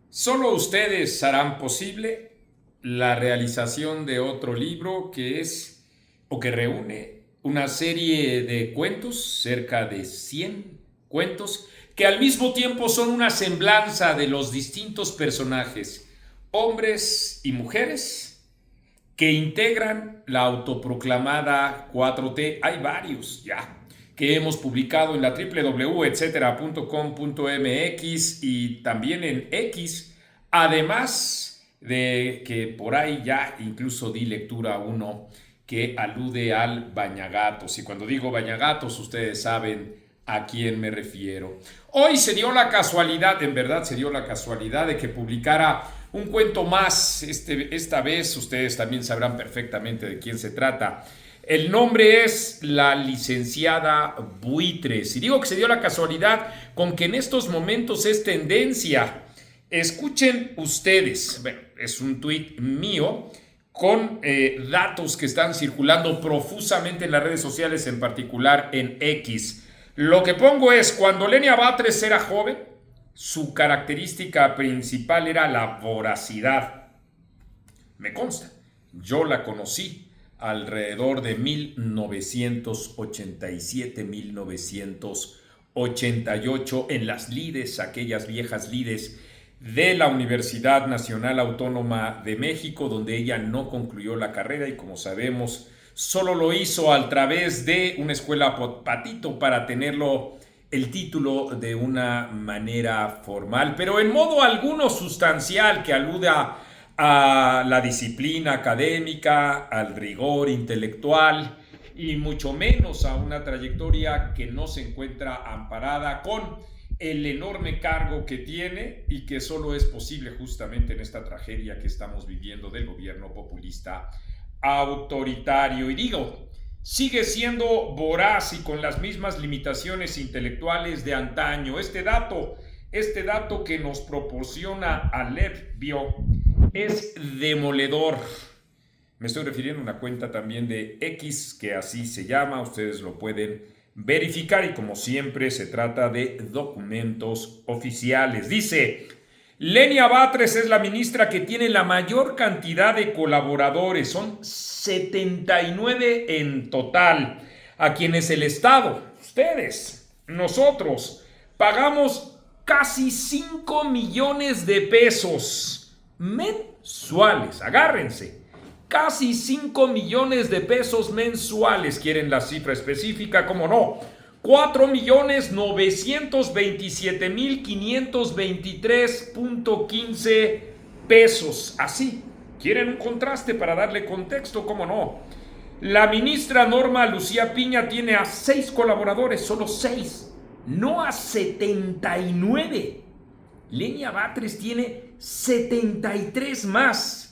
Solo ustedes harán posible la realización de otro libro que es o que reúne una serie de cuentos, cerca de 100 cuentos, que al mismo tiempo son una semblanza de los distintos personajes, hombres y mujeres, que integran la autoproclamada 4T. Hay varios ya que hemos publicado en la www.etcetera.com.mx y también en X, además de que por ahí ya incluso di lectura a uno que alude al bañagatos. Y cuando digo bañagatos, ustedes saben a quién me refiero. Hoy se dio la casualidad, en verdad se dio la casualidad de que publicara un cuento más. Esta vez ustedes también sabrán perfectamente de quién se trata. El nombre es La licenciada Buitres. Y digo que se dio la casualidad con que en estos momentos es tendencia. Escuchen ustedes, bueno, es un tuit mío con datos que están circulando profusamente en las redes sociales, en particular en X. Lo que pongo es, cuando Lenia Batres era joven, su característica principal era la voracidad. Me consta, yo la conocí alrededor de 1987-1988 en las lides, aquellas viejas lides de la Universidad Nacional Autónoma de México, donde ella no concluyó la carrera y, como sabemos, solo lo hizo a través de una escuela patito para tenerlo el título de una manera formal, pero en modo alguno sustancial que aluda a la disciplina académica, al rigor intelectual y mucho menos a una trayectoria que no se encuentra amparada con el enorme cargo que tiene y que solo es posible justamente en esta tragedia que estamos viviendo del gobierno populista autoritario. Y digo, sigue siendo voraz y con las mismas limitaciones intelectuales de antaño. Este dato que nos proporciona Aleph Bio es demoledor. Me estoy refiriendo a una cuenta también de X, que así se llama, ustedes lo pueden verificar y como siempre se trata de documentos oficiales. Dice, Lenia Batres es la ministra que tiene la mayor cantidad de colaboradores, son 79 en total, a quienes el Estado, ustedes, nosotros, pagamos casi 5 millones de pesos mensuales. Agárrense, casi 5 millones de pesos mensuales. ¿Quieren la cifra específica? ¿Cómo no? 4,927,523.15 pesos. Así. ¿Quieren un contraste para darle contexto? ¿Cómo no? La ministra Norma Lucía Piña tiene a 6 colaboradores, solo 6, no a 79. Lenia Batres tiene 73 más.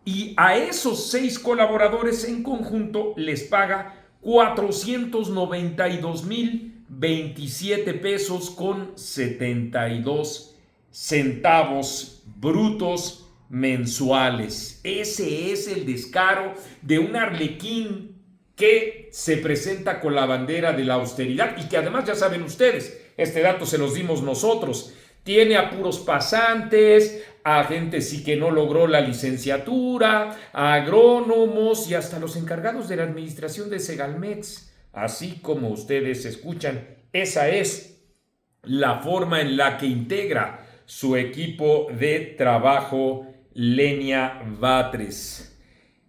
Y a esos 6 colaboradores en conjunto les paga 492,027 pesos con 72 centavos brutos mensuales. Ese es el descaro de un arlequín que se presenta con la bandera de la austeridad y que además, ya saben ustedes, este dato se los dimos nosotros, tiene a puros pasantes, a gente sí que no logró la licenciatura, a agrónomos y hasta los encargados de la administración de Segalmex. Así como ustedes escuchan, esa es la forma en la que integra su equipo de trabajo Lenia Batres.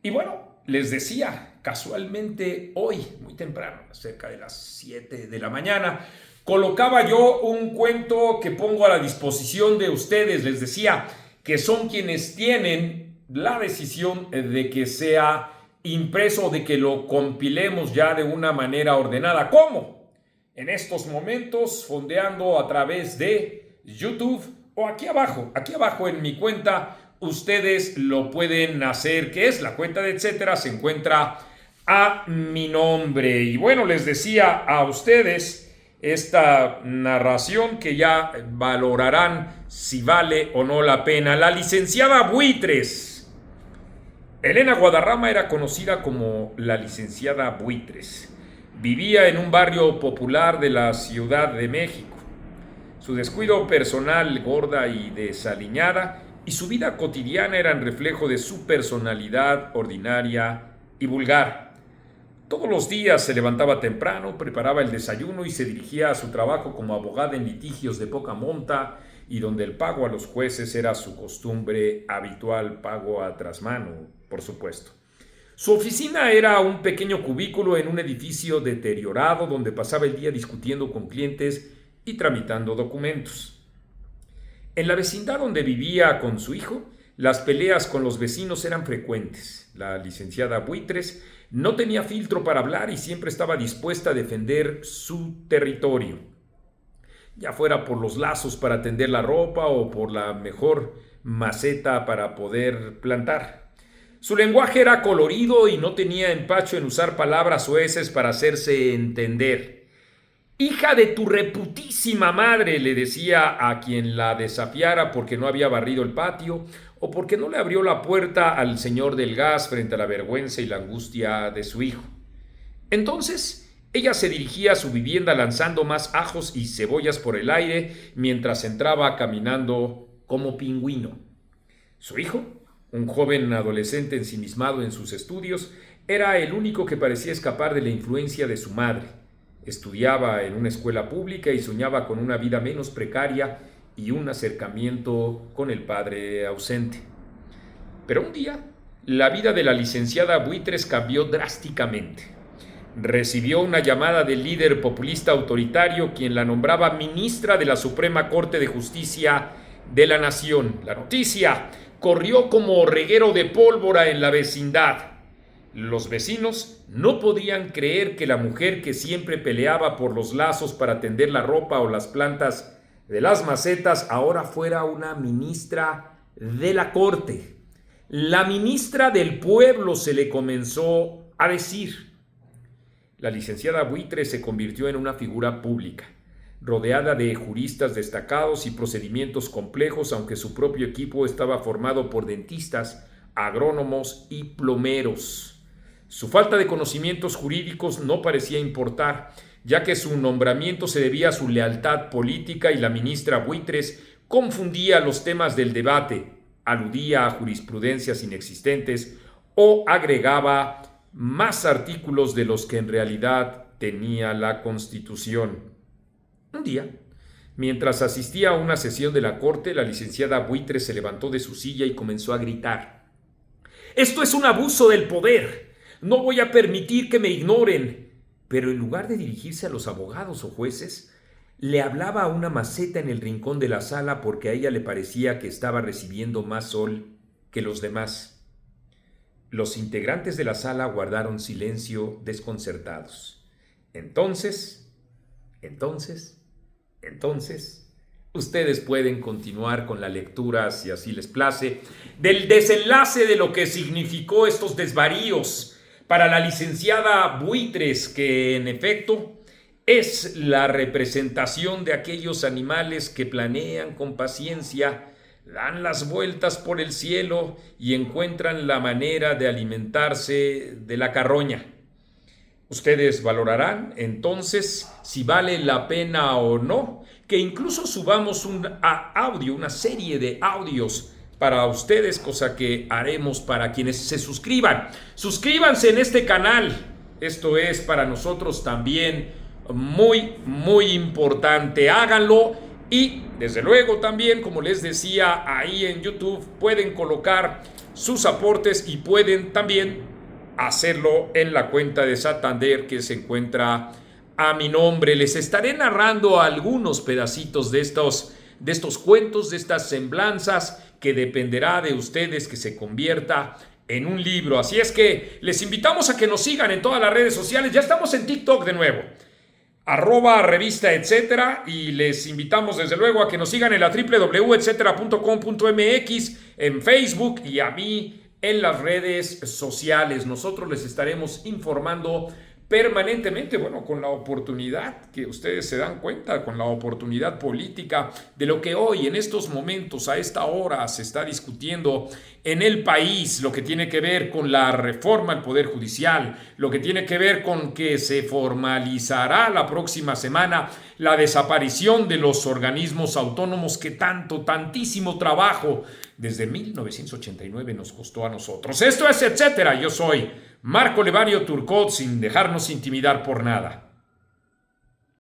Y bueno, les decía, casualmente hoy, muy temprano, cerca de las 7 de la mañana, colocaba yo un cuento que pongo a la disposición de ustedes. Les decía que son quienes tienen la decisión de que sea impreso, de que lo compilemos ya de una manera ordenada. ¿Cómo? En estos momentos, fondeando a través de YouTube o aquí abajo en mi cuenta, ustedes lo pueden hacer, que es la cuenta de etcétera, se encuentra a mi nombre. Y bueno, les decía a ustedes esta narración que ya valorarán si vale o no la pena. La licenciada Buitres. Elena Guadarrama era conocida como la licenciada Buitres. Vivía en un barrio popular de la Ciudad de México. Su descuido personal, gorda y desaliñada, y su vida cotidiana eran reflejo de su personalidad ordinaria y vulgar. Todos los días se levantaba temprano, preparaba el desayuno y se dirigía a su trabajo como abogada en litigios de poca monta y donde el pago a los jueces era su costumbre habitual, pago a trasmano, por supuesto. Su oficina era un pequeño cubículo en un edificio deteriorado donde pasaba el día discutiendo con clientes y tramitando documentos. En la vecindad donde vivía con su hijo, las peleas con los vecinos eran frecuentes. La licenciada Buitres no tenía filtro para hablar y siempre estaba dispuesta a defender su territorio, ya fuera por los lazos para tender la ropa o por la mejor maceta para poder plantar. Su lenguaje era colorido y no tenía empacho en usar palabras soeces para hacerse entender. «Hija de tu reputísima madre», le decía a quien la desafiara porque no había barrido el patio o porque no le abrió la puerta al señor del gas frente a la vergüenza y la angustia de su hijo. Entonces, ella se dirigía a su vivienda lanzando más ajos y cebollas por el aire mientras entraba caminando como pingüino. Su hijo, un joven adolescente ensimismado en sus estudios, era el único que parecía escapar de la influencia de su madre. Estudiaba en una escuela pública y soñaba con una vida menos precaria y un acercamiento con el padre ausente. Pero un día, la vida de la licenciada Buitres cambió drásticamente. Recibió una llamada del líder populista autoritario, quien la nombraba ministra de la Suprema Corte de Justicia de la Nación. La noticia corrió como reguero de pólvora en la vecindad. Los vecinos no podían creer que la mujer que siempre peleaba por los lazos para tender la ropa o las plantas de las macetas ahora fuera una ministra de la corte. La ministra del pueblo, se le comenzó a decir. La licenciada Buitres se convirtió en una figura pública, rodeada de juristas destacados y procedimientos complejos, aunque su propio equipo estaba formado por dentistas, agrónomos y plomeros. Su falta de conocimientos jurídicos no parecía importar, ya que su nombramiento se debía a su lealtad política y la ministra Buitres confundía los temas del debate, aludía a jurisprudencias inexistentes o agregaba más artículos de los que en realidad tenía la Constitución. Un día, mientras asistía a una sesión de la corte, la licenciada Buitres se levantó de su silla y comenzó a gritar: «¡Esto es un abuso del poder! No voy a permitir que me ignoren». Pero en lugar de dirigirse a los abogados o jueces, le hablaba a una maceta en el rincón de la sala porque a ella le parecía que estaba recibiendo más sol que los demás. Los integrantes de la sala guardaron silencio desconcertados. Entonces, ustedes pueden continuar con la lectura, si así les place, del desenlace de lo que significó estos desvaríos para la licenciada Buitres, que en efecto es la representación de aquellos animales que planean con paciencia, dan las vueltas por el cielo y encuentran la manera de alimentarse de la carroña. Ustedes valorarán entonces si vale la pena o no que incluso subamos una serie de audios para ustedes, cosa que haremos para quienes se suscriban. Suscríbanse en este canal. Esto es para nosotros también muy, muy importante. Háganlo y desde luego también, como les decía, ahí en YouTube pueden colocar sus aportes y pueden también hacerlo en la cuenta de Santander que se encuentra a mi nombre. Les estaré narrando algunos pedacitos de estos cuentos, de estas semblanzas, que dependerá de ustedes que se convierta en un libro. Así es que les invitamos a que nos sigan en todas las redes sociales. Ya estamos en TikTok de nuevo, @revista etcétera, y les invitamos desde luego a que nos sigan en la www.etcetera.com.mx, en Facebook y a mí en las redes sociales. Nosotros les estaremos informando permanentemente, bueno, con la oportunidad que ustedes se dan cuenta, con la oportunidad política de lo que hoy, en estos momentos, a esta hora, se está discutiendo en el país, lo que tiene que ver con la reforma al Poder Judicial, lo que tiene que ver con que se formalizará la próxima semana la desaparición de los organismos autónomos que tantísimo trabajo desde 1989 nos costó a nosotros. Esto es Etcétera. Yo soy Marco Levario Turcot, sin dejarnos intimidar por nada.